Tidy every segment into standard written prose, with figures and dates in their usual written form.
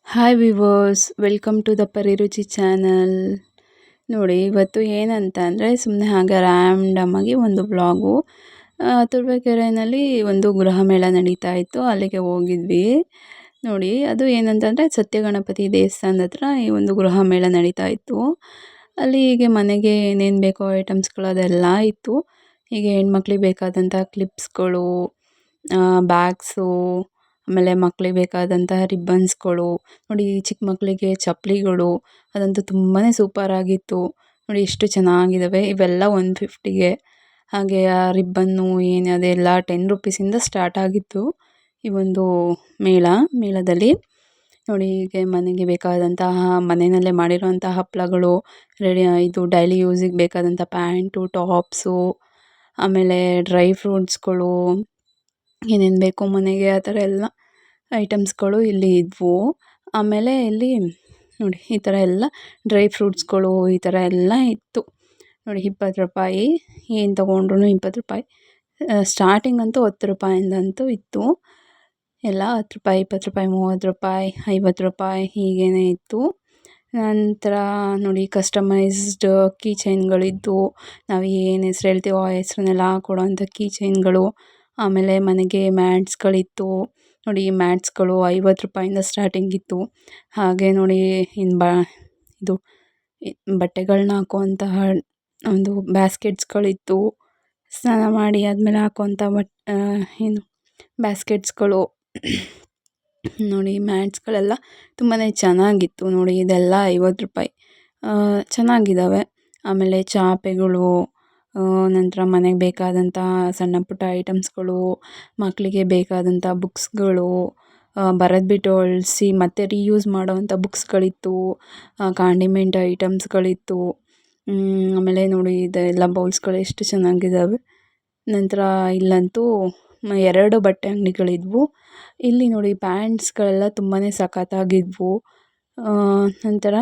Hi viewers, welcome to the Pariruchi channel. ನೋಡಿ, ಇವತ್ತು ಏನಂತ ಅಂದರೆ ಸುಮ್ಮನೆ ಹಾಗೆ ರ್ಯಾಂಡಮಾಗಿ ಒಂದು ವ್ಲಾಗು. ತುರುವೇಕೆರೆಯಲ್ಲಿ ಒಂದು ಗೃಹ ಮೇಳ ನಡೀತಾ ಇತ್ತು, ಅಲ್ಲಿಗೆ ಹೋಗಿದ್ವಿ. ನೋಡಿ, ಅದು ಏನಂತಂದರೆ ಸತ್ಯ ಗಣಪತಿ ದೇವಸ್ಥಾನದ ಹತ್ರ ಈ ಒಂದು ಗೃಹ ಮೇಳ ನಡೀತಾ ಇತ್ತು. ಅಲ್ಲಿ ಹೀಗೆ ಮನೆಗೆ ಏನೇನು ಬೇಕೋ ಐಟಮ್ಸ್ಗಳು ಅದೆಲ್ಲ ಇತ್ತು. ಹೀಗೆ ಹೆಣ್ಮಕ್ಳಿಗೆ ಬೇಕಾದಂಥ ಕ್ಲಿಪ್ಸ್ಗಳು, ಬ್ಯಾಗ್ಸು, ಆಮೇಲೆ ಮಕ್ಳಿಗೆ ಬೇಕಾದಂತಹ ರಿಬ್ಬನ್ಸ್ಗಳು, ನೋಡಿ ಚಿಕ್ಕ ಮಕ್ಕಳಿಗೆ ಚಪ್ಪಲಿಗಳು, ಅದಂತೂ ತುಂಬಾ ಸೂಪರಾಗಿತ್ತು. ನೋಡಿ ಎಷ್ಟು ಚೆನ್ನಾಗಿದ್ದಾವೆ. ಇವೆಲ್ಲ 150ಗೆ. ಹಾಗೆ ಆ ರಿಬ್ಬನ್ನು ಏನು ಅದೆಲ್ಲ 10 ರುಪೀಸಿಂದ ಸ್ಟಾರ್ಟ್ ಆಗಿತ್ತು ಈ ಒಂದು ಮೇಳದಲ್ಲಿ. ನೋಡಿ, ಹೀಗೆ ಮನೆಗೆ ಬೇಕಾದಂತಹ ಮನೆಯಲ್ಲೇ ಮಾಡಿರುವಂತಹ ಹಪ್ಪಳಗಳು, ಇದು ಡೈಲಿ ಯೂಸಿಗೆ ಬೇಕಾದಂಥ ಪ್ಯಾಂಟು, ಟಾಪ್ಸು, ಆಮೇಲೆ ಡ್ರೈ ಫ್ರೂಟ್ಸ್ಗಳು, ಏನೇನು ಬೇಕು ಮನೆಗೆ ಆ ಥರ ಎಲ್ಲ ಐಟಮ್ಸ್ಗಳು ಇಲ್ಲಿ ಇದ್ವು. ಆಮೇಲೆ ಇಲ್ಲಿ ನೋಡಿ ಈ ಥರ ಎಲ್ಲ ಡ್ರೈ ಫ್ರೂಟ್ಸ್ಗಳು ಈ ಥರ ಎಲ್ಲ ಇತ್ತು. ನೋಡಿ 20 ರೂಪಾಯಿ, ಏನು ತೊಗೊಂಡ್ರು 20 ರೂಪಾಯಿ. ಸ್ಟಾರ್ಟಿಂಗ್ ಅಂತೂ 10 ರೂಪಾಯಿಂದಂತೂ ಇತ್ತು ಎಲ್ಲ. 10 ರೂಪಾಯಿ, 20 ರೂಪಾಯಿ, 30 ರೂಪಾಯಿ, 50 ರೂಪಾಯಿ ಹೀಗೇ ಇತ್ತು. ನಂತರ ನೋಡಿ ಕಸ್ಟಮೈಸ್ಡ್ ಕೀ ಚೈನ್ಗಳಿದ್ದು, ನಾವು ಏನು ಹೆಸ್ರು ಹೇಳ್ತೀವೋ ಆ ಹೆಸ್ರನ್ನೆಲ್ಲ ಕೊಡೋವಂಥ ಕೀ ಚೈನ್ಗಳು. ಆಮೇಲೆ ಮನೆಗೆ ಮ್ಯಾಟ್ಸ್ಗಳಿತ್ತು. ನೋಡಿ ಈ ಮ್ಯಾಟ್ಸ್ಗಳು 50 ರೂಪಾಯಿಂದ ಸ್ಟಾರ್ಟಿಂಗ್ ಇತ್ತು. ಹಾಗೆ ನೋಡಿ ಇದು ಬಟ್ಟೆಗಳನ್ನ ಹಾಕುವಂತಹ ಒಂದು ಬ್ಯಾಸ್ಕೆಟ್ಸ್ಗಳಿತ್ತು. ಸ್ನಾನ ಮಾಡಿ ಆದಮೇಲೆ ಹಾಕುವಂಥ ಬ್ಯಾಸ್ಕೆಟ್ಸ್ಗಳು. ನೋಡಿ ಮ್ಯಾಟ್ಸ್ಗಳೆಲ್ಲ ತುಂಬಾ ಚೆನ್ನಾಗಿತ್ತು. ನೋಡಿ ಇದೆಲ್ಲ 50 ರೂಪಾಯಿ, ಚೆನ್ನಾಗಿದ್ದಾವೆ. ಆಮೇಲೆ ಚಾಪೆಗಳು, ನಂತರ ಮನೆಗೆ ಬೇಕಾದಂಥ ಸಣ್ಣ ಪುಟ್ಟ ಐಟಮ್ಸ್ಗಳು, ಮಕ್ಕಳಿಗೆ ಬೇಕಾದಂಥ ಬುಕ್ಸ್ಗಳು, ಬರೆದು ಬಿಟ್ಟು ಅಳಿಸಿ ಮತ್ತೆ ರೀಯೂಸ್ ಮಾಡೋವಂಥ ಬುಕ್ಸ್ಗಳಿತ್ತು. ಕಾಂಡಿಮೆಂಟ್ ಐಟಮ್ಸ್ಗಳಿತ್ತು. ಆಮೇಲೆ ನೋಡಿ ಇದೆಲ್ಲ ಬೌಲ್ಸ್ಗಳು ಎಷ್ಟು ಚೆನ್ನಾಗಿದ್ದಾವೆ. ನಂತರ ಇಲ್ಲಂತೂ 2 ಬಟ್ಟೆ ಅಂಗಡಿಗಳಿದ್ವು. ಇಲ್ಲಿ ನೋಡಿ ಪ್ಯಾಂಟ್ಸ್ಗಳೆಲ್ಲ ತುಂಬಾ ಸಖತ್ತಾಗಿದ್ವು. ನಂತರ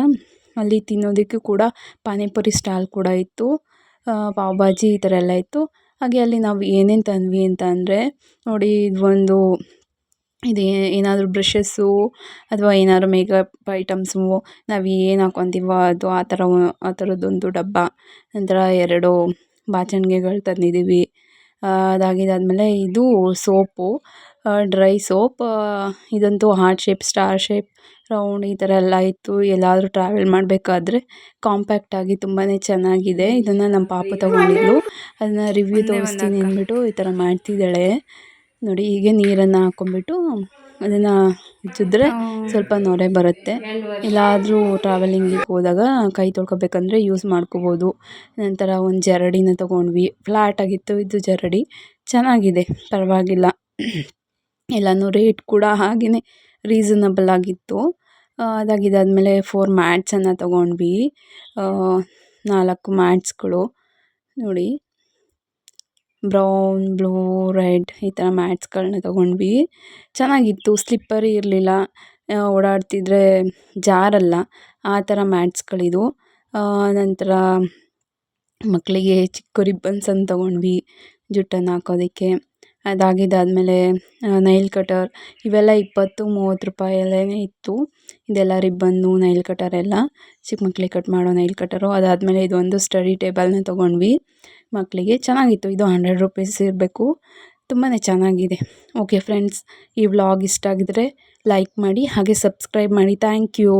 ಅಲ್ಲಿ ತಿನ್ನೋದಕ್ಕೂ ಕೂಡ ಪಾನಿಪುರಿ ಸ್ಟಾಲ್ ಕೂಡ ಇತ್ತು, ಪಾವ್ ಭಾಜಿ ಈ ಥರ ಎಲ್ಲ ಇತ್ತು. ಹಾಗೆ ಅಲ್ಲಿ ನಾವು ಏನೇನು ತಂದ್ವಿ ಅಂತ ಅಂದರೆ ನೋಡಿ, ಇದು ಏನಾದರೂ ಬ್ರಷಸ್ಸು ಅಥವಾ ಏನಾದ್ರು ಮೇಕಪ್ ಐಟಮ್ಸು, ನಾವು ಏನು ಹಾಕ್ಕೊತೀವೋ ಅದು ಆ ಥರದ್ದೊಂದು ಡಬ್ಬ. ನಂತರ 2 ಬಾಚಣಿಗೆಗಳು ತಂದಿದ್ದೀವಿ. ಅದಾಗಿದ್ದಾದಮೇಲೆ ಇದು ಸೋಪು, ಡ್ರೈ ಸೋಪ್. ಇದಂತೂ heart shape, star shape, round ಈ ಥರ ಎಲ್ಲ ಇತ್ತು. ಎಲ್ಲಾದರೂ ಟ್ರಾವೆಲ್ ಮಾಡಬೇಕಾದ್ರೆ ಕಾಂಪ್ಯಾಕ್ಟಾಗಿ ತುಂಬಾ ಚೆನ್ನಾಗಿದೆ. ಇದನ್ನು ನಮ್ಮ ಪಾಪು ತೊಗೊಂಡಿದ್ಲು. ಅದನ್ನು ರಿವ್ಯೂ ತೋರಿಸ್ತೀನಿ ಅಂದ್ಬಿಟ್ಟು ಈ ಥರ ಮಾಡ್ತಿದ್ದಾಳೆ. ನೋಡಿ ಹೀಗೆ ನೀರನ್ನು ಹಾಕ್ಕೊಂಬಿಟ್ಟು ಅದನ್ನು ಉಜ್ಜಿದ್ರೆ ಸ್ವಲ್ಪ ನೊರೆ ಬರುತ್ತೆ. ಎಲ್ಲಾದರೂ ಟ್ರಾವೆಲಿಂಗಿಗೆ ಹೋದಾಗ ಕೈ ತೊಳ್ಕೊಬೇಕಂದ್ರೆ ಯೂಸ್ ಮಾಡ್ಕೋಬೋದು. ನಂತರ ಒಂದು ಜರಡಿನ ತೊಗೊಂಡ್ವಿ. ಫ್ಲ್ಯಾಟಾಗಿತ್ತು ಇದು ಜರಡಿ, ಚೆನ್ನಾಗಿದೆ, ಪರವಾಗಿಲ್ಲ. ಎಲ್ಲನೂ ರೇಟ್ ಕೂಡ ಹಾಗೆಯೇ ರೀಸನಬಲ್ ಆಗಿತ್ತು. ಅದಾಗಿದ್ದಾದಮೇಲೆ 4 ಮ್ಯಾಟ್ಸನ್ನು ತೊಗೊಂಡ್ವಿ. 4 ಮ್ಯಾಟ್ಸ್ಗಳು ನೋಡಿ, ಬ್ರೌನ್, ಬ್ಲೂ, ರೆಡ್ ಈ ಥರ ಮ್ಯಾಟ್ಸ್ಗಳನ್ನ ತೊಗೊಂಡ್ವಿ. ಚೆನ್ನಾಗಿತ್ತು, ಸ್ಲಿಪ್ಪರಿ ಇರಲಿಲ್ಲ, ಓಡಾಡ್ತಿದ್ರೆ ಜಾರಲ್ಲ ಆ ಥರ ಮ್ಯಾಟ್ಸ್ಗಳಿದು. ನಂತರ ಮಕ್ಕಳಿಗೆ ಚಿಕ್ಕ ರಿಬ್ಬನ್ಸನ್ನು ತೊಗೊಂಡ್ವಿ ಜುಟ್ಟನ್ನು ಹಾಕೋದಕ್ಕೆ. ಅದಾಗಿದ್ದಾದಮೇಲೆ ನೈಲ್ ಕಟರ್ ಇವೆಲ್ಲ 20-30 ರೂಪಾಯಲ್ಲೇ ಇತ್ತು. ಇದೆಲ್ಲ ರಿಬ್ಬನ್ನು, ನೈಲ್ ಕಟರ್ ಎಲ್ಲ ಚಿಕ್ಕ ಮಕ್ಕಳಿಗೆ ಕಟ್ ಮಾಡೋ ನೈಲ್ ಕಟರು. ಅದಾದಮೇಲೆ ಇದೊಂದು ಸ್ಟಡಿ ಟೇಬಲ್ನ ತೊಗೊಂಡ್ವಿ ಮಕ್ಕಳಿಗೆ. ಚೆನ್ನಾಗಿತ್ತು, ಇದು 100 ರೂಪೀಸ್ ಇರಬೇಕು. ತುಂಬಾ ಚೆನ್ನಾಗಿದೆ. ಓಕೆ ಫ್ರೆಂಡ್ಸ್, ಈ ವ್ಲಾಗ್ ಇಷ್ಟ ಆಗಿದ್ರೆ ಲೈಕ್ ಮಾಡಿ, ಹಾಗೆ ಸಬ್ಸ್ಕ್ರೈಬ್ ಮಾಡಿ. Thank you.